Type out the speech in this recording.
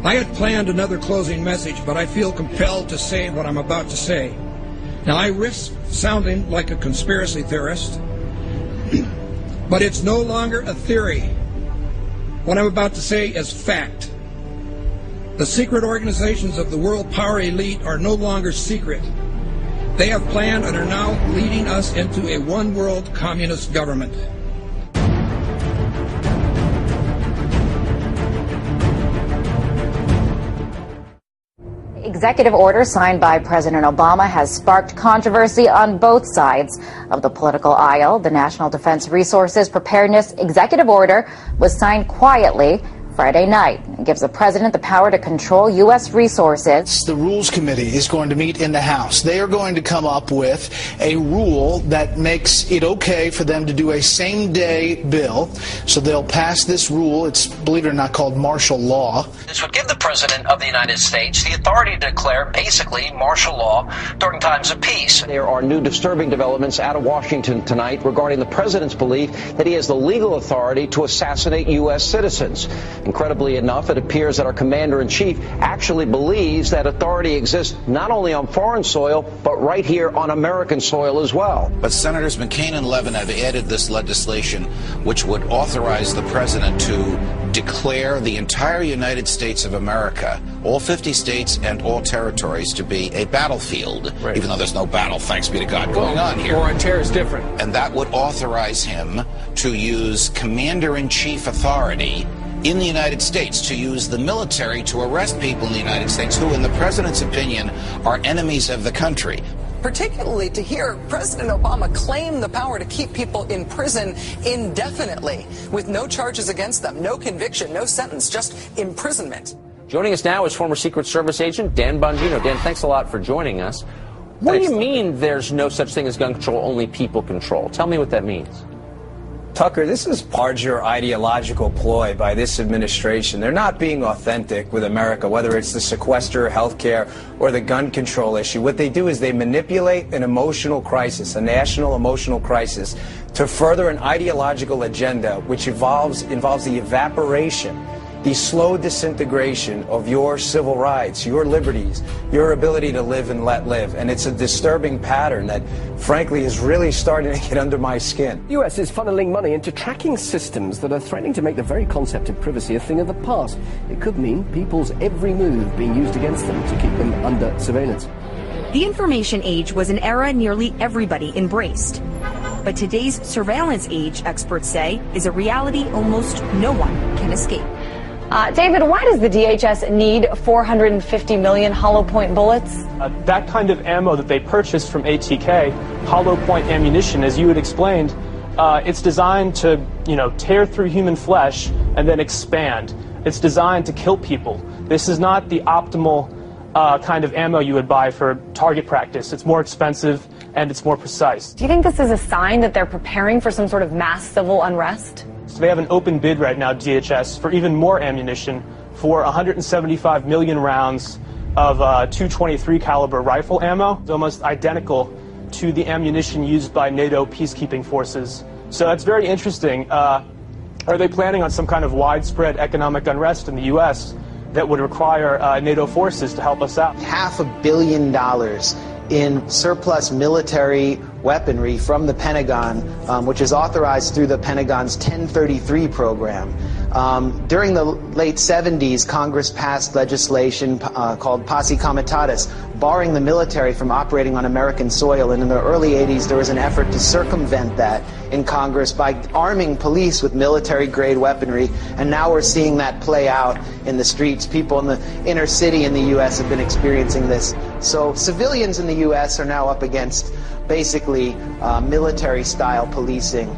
I had planned another closing message, but I feel compelled to say what I'm about to say. Now, I risk sounding like a conspiracy theorist, but it's no longer a theory. What I'm about to say is fact. The secret organizations of the world power elite are no longer secret. They have planned and are now leading us into a one-world communist government. Executive order signed by President Obama has sparked controversy on both sides of the political aisle. The National Defense Resources Preparedness Executive Order was signed quietly Friday night. It gives the president the power to control U.S. resources. The Rules Committee is going to meet in the House. They are going to come up with a rule that makes it okay for them to do a same-day bill. So they'll pass this rule. It's, believe it or not, called martial law. This would give the President of the United States the authority to declare basically martial law during times of peace. There are new disturbing developments out of Washington tonight regarding the President's belief that he has the legal authority to assassinate U.S. citizens. Incredibly enough, it appears that our commander-in-chief actually believes that authority exists not only on foreign soil, but right here on American soil as well. But Senators McCain and Levin have added this legislation which would authorize the president to declare the entire United States of America, all 50 states and all territories, to be a battlefield, right, even though there's no battle, thanks be to God, going on here. War on terror is different. And that would authorize him to use commander-in-chief authority in the United States, to use the military to arrest people in the United States who, in the president's opinion, are enemies of the country. Particularly to hear President Obama claim the power to keep people in prison indefinitely with no charges against them, no conviction, no sentence, just imprisonment. Joining us now is former Secret Service agent Dan Bongino. Dan, thanks a lot for joining us. What do you mean there's no such thing as gun control, only people control? Tell me what that means. Tucker, this is larger ideological ploy by this administration. They're not being authentic with America, whether it's the sequester, health care, or the gun control issue. What they do is they manipulate an emotional crisis, a national emotional crisis, to further an ideological agenda which involves the evaporation, the slow disintegration of your civil rights, your liberties, your ability to live and let live. And it's a disturbing pattern that, frankly, is really starting to get under my skin. The US is funneling money into tracking systems that are threatening to make the very concept of privacy a thing of the past. It could mean people's every move being used against them to keep them under surveillance. The information age was an era nearly everybody embraced. But today's surveillance age, experts say, is a reality almost no one can escape. David, why does the DHS need 450 million hollow point bullets? That kind of ammo that they purchased from ATK, hollow point ammunition, as you had explained, it's designed to, tear through human flesh and then expand. It's designed to kill people. This is not the optimal kind of ammo you would buy for target practice. It's more expensive and it's more precise. Do you think this is a sign that they're preparing for some sort of mass civil unrest? So they have an open bid right now, DHS, for even more ammunition, for 175 million rounds of .223 caliber rifle ammo. It's almost identical to the ammunition used by NATO peacekeeping forces. So that's very interesting. Are they planning on some kind of widespread economic unrest in the U.S. that would require NATO forces to help us out? $500 million in surplus military weaponry from the Pentagon, which is authorized through the Pentagon's 1033 program. During the late 70s, Congress passed legislation called Posse Comitatus, barring the military from operating on American soil. And in the early 80s, there was an effort to circumvent that in Congress by arming police with military-grade weaponry. And now we're seeing that play out in the streets. People in the inner city in the U.S. have been experiencing this. So civilians in the U.S. are now up against basically military-style policing